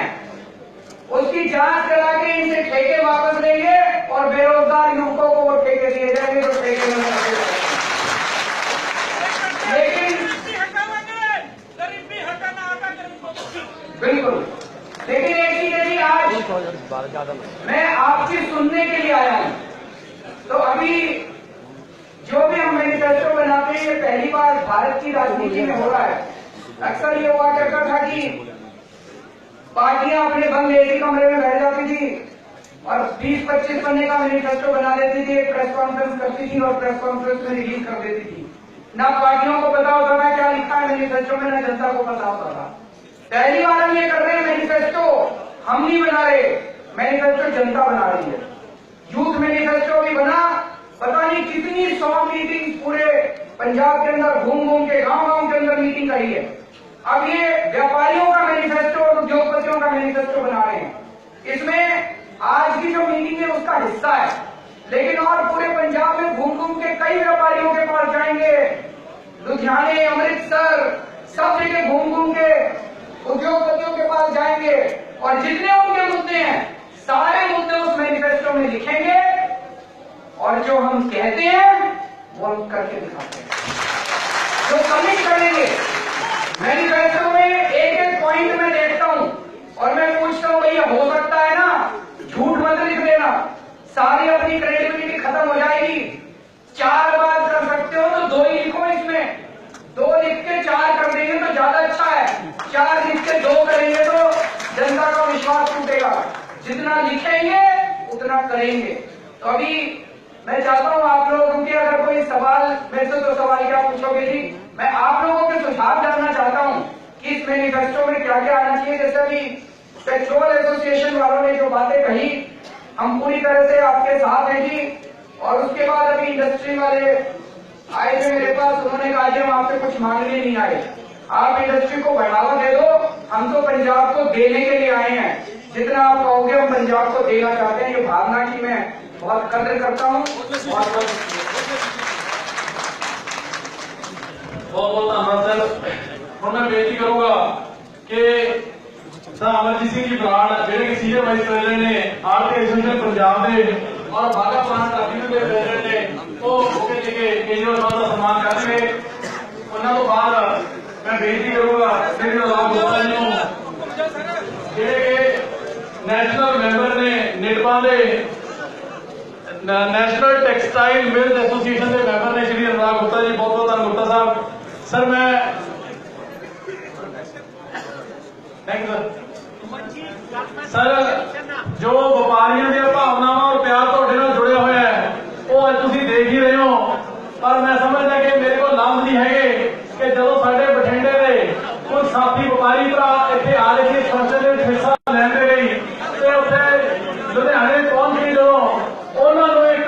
उसकी जांच करा के इनसे ठेके वापस लेंगे और बेरोजगार युवकों को वो ठेके दिए जाएंगे जो ठेके में। बिल्कुल, लेकिन एक चीज है जी, आज मैं आपकी सुनने के लिए आया हूं। तो अभी जो भी हम मैनिफेस्टो बनाते हैं ये पहली बार भारत की राजनीति में हो रहा है। अक्सर ये हुआ करता था कि पार्टियां अपने बंद एक ही कमरे में बैठ जाती थी और 20-25 पन्ने का मैनिफेस्टो बना देती थी, एक प्रेस कॉन्फ्रेंस करती थी और प्रेस कॉन्फ्रेंस में रिलीज कर देती थी। ना पार्टियों को पता होता था क्या लिखा है मैनिफेस्टो में, ना जनता को पता होता था। पहली बार हम ये कर रहे हैं, मैनिफेस्टो हम नहीं बना रहे, मैनिफेस्टो जनता बना रही है। यूथ मैनिफेस्टो भी बना, पता नहीं कितनी 100 मीटिंग पूरे पंजाब के अंदर घूम घूम के गांव-गांव के अंदर मीटिंग करी है। अब ये व्यापारियों का मैनिफेस्टो और उद्योगपतियों का मैनिफेस्टो बना रहे हैं। इसमें आज की जो मीटिंग है उसका हिस्सा है, लेकिन और पूरे पंजाब में घूम घूम के कई व्यापारियों के पास जाएंगे, लुधियाने, अमृतसर, सब जगह घूम घूम के उद्योगपतियों के पास जाएंगे और जितने उनके मुद्दे हैं सारे मुद्दे उस मैनिफेस्टो में लिखेंगे और जो हम कहते हैं वो हम करके दिखाते हैं, जो कमिट करेंगे। मैनिफेस्टो में एक एक पॉइंट में देखता हूं और मैं पूछता हूं भैया हो सकता है ना, झूठ मत लिख देना, सारी अपनी क्रेडिबिलिटी खत्म हो जाएगी। 4 बात कर सकते हो तो 2 ही लिखो, इसमें 2 लिख के 4 कर देंगे तो ज्यादा अच्छा है, 4 लिख के 2 करेंगे तो जनता का विश्वास टूटेगा। जितना लिखेंगे उतना करेंगे। तो अभी मैं चाहता हूं आप लोगों के अगर कोई सवाल, वैसे तो सवाल क्या पूछोगे जी, मैं आप लोगों के सुझाव जानना चाहता हूं कि इस मैनिफेस्टो में क्या क्या आना चाहिए। जैसे कि पेट्रोल एसोसिएशन वालों ने जो बातें कही, हम पूरी तरह से आपके साथ हैं जी। और उसके बाद अभी इंडस्ट्री वाले आए थे मेरे पास, उन्होंने कहा जी हम आपसे कुछ मांगने नहीं आए, आप इंडस्ट्री को बढ़ावा दे दो, हम तो पंजाब को देने के लिए आए हैं, जितना आप कहोगे हम पंजाब को देना चाहते हैं। ये भावना की मैं बहुत कदर करता हूँ। बहुत बहुत धन्यवाद सर। ਹੁਣ मैं बेनती करूंगा कि सर अमरजीत सिंह जी बराड़ ਜਿਹੜੇ ਕਿ ਸੀਨੀਅਰ ਵਾਈਸ ਪ੍ਰੈਜ਼ੀਡੈਂਟ ਨੇ ਆਰਟੀ ਐਸੋਸੀਏਸ਼ਨ ਪੰਜਾਬ ਦੇ ਔਰ ਬਾਗਾ ਪਾਨ ਟ੍ਰਾਈਬਿਊਨਲ ਦੇ ਪ੍ਰੈਜ਼ੀਡੈਂਟ ਨੇ ਉਹ ਮੌਕੇ ਤੇ ਕੇ ਕੇਜਰੀਵਾਲ ਸਾਹਿਬ ਦਾ ਸਨਮਾਨ ਕਰਨਗੇ। ਉਹਨਾਂ ਤੋਂ ਬਾਅਦ ਮੈਂ ਬੇਨਤੀ ਕਰੂੰਗਾ ਸ੍ਰੀ ਰਾਮ ਗੋਪਾਲ ਜੀ ਨੂੰ ਜਿਹੜੇ ਕਿ ਨੈਸ਼ਨਲ ਮੈਂਬਰ ਨੇ ਨਿਟਪਾ ਦੇ ਨੈਸ਼ਨਲ ਟੈਕਸਟਾਈਲ ਮਿਲਜ਼ ਐਸੋਸੀਏਸ਼ਨ ਦੇ ਮੈਂਬਰ ਨੇ ਸ਼੍ਰੀ ਅਨੁਰਾਗ ਗੁਪਤਾ ਜੀ। ਬਹੁਤ ਬਹੁਤ ਧੰਨਵਾਦ ਗੁਪਤਾ ਸਾਹਿਬ। ਸਰ ਮੈਂ ਥੈਂਕ ਯੂ ਸਰ ਜੋ ਵਪਾਰੀਆਂ ਦੀਆਂ ਭਾਵਨਾਵਾਂ ਔਰ ਪਿਆਰ ਤੁਹਾਡੇ ਨਾਲ ਜੁੜਿਆ ਹੋਇਆ ਹੈ ਉਹ ਅੱਜ ਤੁਸੀਂ ਦੇਖ ਹੀ ਰਹੇ ਹੋ। ਪਰ ਮੈਂ ਸਮਝਦਾ ਕਿ ਮੇਰੇ ਕੋਲ ਲਫ਼ਜ਼ ਨਹੀਂ ਹੈਗੇ ਕਿ ਜਦੋਂ ਸਾਡੇ ਬਠਿੰਡੇ ਦੇ ਕੁਝ ਸਾਥੀ ਵਪਾਰੀ ਭਰਾ ਇੱਥੇ ਆ ਰਹੇ ਸੀ ਫੰਕਸ਼ਨ ਦੇ ਵਿੱਚ ਹਿੱਸਾ ਲੈਣ ਦੇ ਲਈ ਤੇ ਉੱਥੇ ਲੁਧਿਆਣੇ ਪਹੁੰਚ ਗਏ ਜਦੋਂ ਉਹਨਾਂ ਨੂੰ ਇੱਕ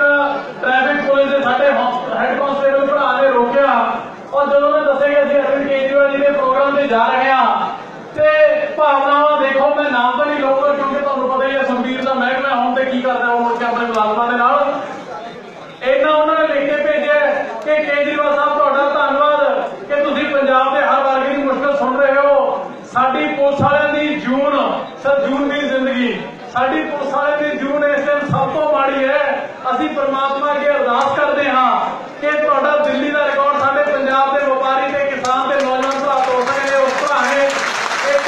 ਟ੍ਰੈਫਿਕ ਪੁਲਿਸ ਦੇ ਸਾਡੇ ਹੈੱਡ ਕਾਂਸਟੇਬਲ ਭਰਾ ਨੇ ਰੋਕਿਆ ਔਰ ਜਦੋਂ ਉਹਨਾਂ ਦੱਸਿਆ ਕਿ ਅਸੀਂ ਅਰਵਿੰਦ ਕੇਜਰੀਵਾਲ ਜੀ ਦੇ ਪ੍ਰੋਗਰਾਮ ਤੇ ਜਾ ਰਹੇ ਹਾਂ ਤੇ ਭਾਵਨਾਵਾਂ ਦੇਖੋ। ਮੈਂ ਨਾਮ ਤਾਂ ਨਹੀਂ ਲਊਂਗਾ ਕਿਉਂਕਿ ਤੁਹਾਨੂੰ ਪਤਾ ਹੀ ਹੈ ਸੁਖਬੀਰ ਦਾ ਮਹਿਕਮਾ ਹੁਣ ਤੇ ਕੀ ਕਰਦਾ ਉਹ ਮੁੜ ਕੇ ਆਪਣੇ ਮੁਲਾਜ਼ਮਾਂ ਦੇ ਨਾਲ। ਇਹਨਾਂ ਉਹਨਾਂ ਨੇ ਲਿਖ ਕੇ ਭੇਜਿਆ ਕਿ ਕੇਜਰੀਵਾਲ ਸਾਹਿਬ ਤੁਹਾਡਾ ਧੰਨਵਾਦ ਕਿ ਤੁਸੀਂ ਪੰਜਾਬ ਦੇ ਹਰ ਵਰਗ ਦੀ ਮੁਸ਼ਕਲ ਸੁਣ ਰਹੇ ਹੋ। ਸਾਡੀ ਪੁਲਿਸ ਵਾਲਿਆਂ ਦੀ ਜੂਨ ਸਰ ਜੂਨ ਦੀ ਜ਼ਿੰਦਗੀ ਸਾਡੀ ਪੁਲਿਸ ਵਾਲਿਆਂ ਦੀ ਜੂਨ ਇਸ ਟਾਈਮ ਸਭ ਤੋਂ ਮਾੜੀ ਹੈ। ਅਸੀਂ ਪ੍ਰਮਾਤਮਾ ਅੱਗੇ ਅਰਦਾਸ ਕਰਦੇ ਹਾਂ ਕਿ ਤੁਹਾਡਾ ਦਿੱਲੀ ਦਾ ਰਿਕਾਰਡ ਸਾਡੇ ਪੰਜਾਬ ਦੇ ਵਪਾਰੀ ਤੇ ਕਿਸਾਨ ਤੇ ਨੌਜਵਾਨ ਭਰਾ ਤੋੜ ਸਕਦੇ। ਉਸ ਭਰਾ ਨੇ ਇੱਕ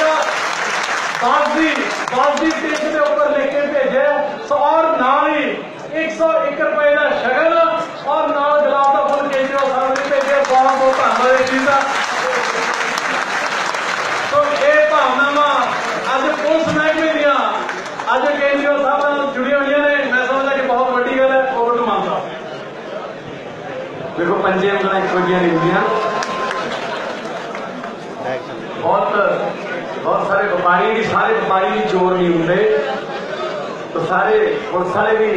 ਬਾਜ਼ ਦੀ ਟਿਕ ਦੇ ਉੱਪਰ ਲਿਖ ਕੇ ਭੇਜਿਆ ਔਰ ਨਾਲ ਹੀ 101 ਰੁਪਏ ਦਾ ਸ਼ਗਨ ਔਰ ਨਾਲ ਗੁਲਾਬ ਦਾ ਫੁੱਲ ਕੇਜਰੀਵਾਲ ਸਾਹਿਬ ਨੇ ਭੇਜਿਆ। ਬਹੁਤ ਬਹੁਤ ਧੰਨਵਾਦ ਇਸ ਚੀਜ਼ ਦਾ। ਸੋ ਇਹ ਭਾਵਨਾਵਾਂ ਅੱਜ ਪੁਲਿਸ ਮਹਿਕਮੇ ਦੀਆਂ ਅੱਜ ਕੇਜਰੀਵਾਲ ਸਾਹਿਬ ਨਾਲ ਜੁੜੀਆਂ ਹੋਈਆਂ ਨੇ। ਮੈਂ ਸਮਝਦਾ ਕਿ ਬਹੁਤ ਵੱਡੀ ਗੱਲ ਹੈ। ਓਵਰ ਟੂ ਮਾਨ ਸਾਹਿਬ। देखो पंजे ਉਂਗਲਾਂ ਇੱਕੋ ਜਿਹੀਆਂ ਨਹੀਂ ਹੁੰਦੀਆਂ। बहुत सारे व्यापारी भी सारे व्यापारी भी चोर नहीं होंगे। तो सारे पुलिस वाले भी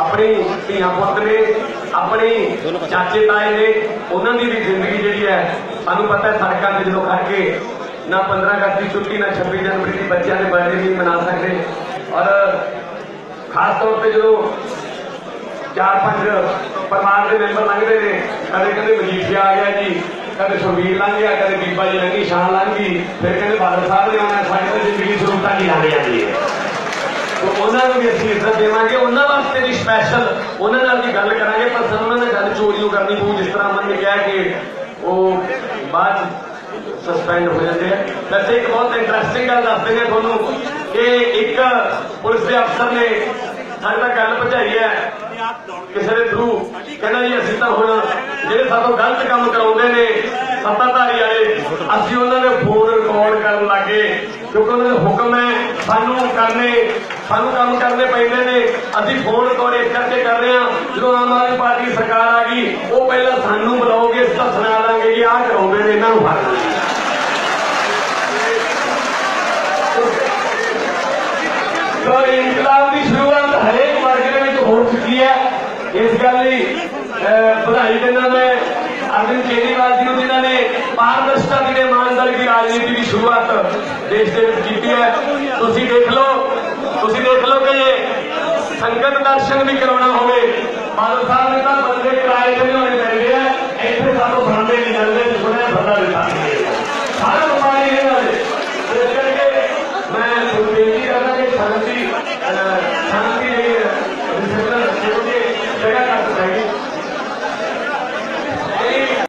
अपनी धियां पुत्त ने अपने चाचे ताए ने उन्होंने भी जिंदगी जी है सानू पता है सड़कों से जो खड़ के ना 15 अगस्त की छुट्टी ना 26 जनवरी की बच्चों के बर्थडे नहीं मना सकते। और खास तौर पर जो 4-5 परिवार के मैंबर लंघते हैं कदे कहते मजीठिया आ गया जी कदे सुखबीर लंघ गया कदे बीबा जी लंघी शान लंघ गई फिर कहते बादल साहब ने आना साड़ी तो जिंदगी जरूरत की लंघ जाती है। तो उन्होंने भी असं इज्जत देवांगे उन्होंने वास्ते भी स्पैशल उन्होंने भी गल करांगे। पर सर उन्होंने गल चोरियों करनी पू जिस तरह अमन ने कहा कि वो बाद सस्पेंड हो जाते हैं। वैसे एक बहुत इंटरस्टिंग गल दसते हैं थोनों कि एक पुलिस के अफसर ने साढ़े तक गल पहुंचाई है किसी के थ्रू कहना जी असं तो हुण ਜਿਹੜੇ सातों गलत काम कराउंदे ने सत्ताधारी वाले असं उन्होंने फोन रिकॉर्ड करन लगे क्योंकि उन्होंने हुक्म है सानू काम करने पैंदे ने। असीं फोन रिकॉर्ड इस करके कर रहे हैं जो आम आदमी पार्टी सरकार आ गई वो पहला सानू बुलाओगे तो सुना देंगे कि आह कराउंदे ने इन्हां नूं फड़ तो इनकलाब की शुरुआत हरेक वर्ग में हो चुकी है। इस गल बधाई देना मैं अरविंद केजरीवाल जी जिन्होंने पारदर्शिता की ईमानदारी की राजनीति की शुरुआत देश की है। तुसी देख लो कि ये संगत दर्शन भी करवाना हो बादल साहब ने तो बंदे किराए से होने चाहिए इतने सातों बंदे नहीं चलते सुने बंदा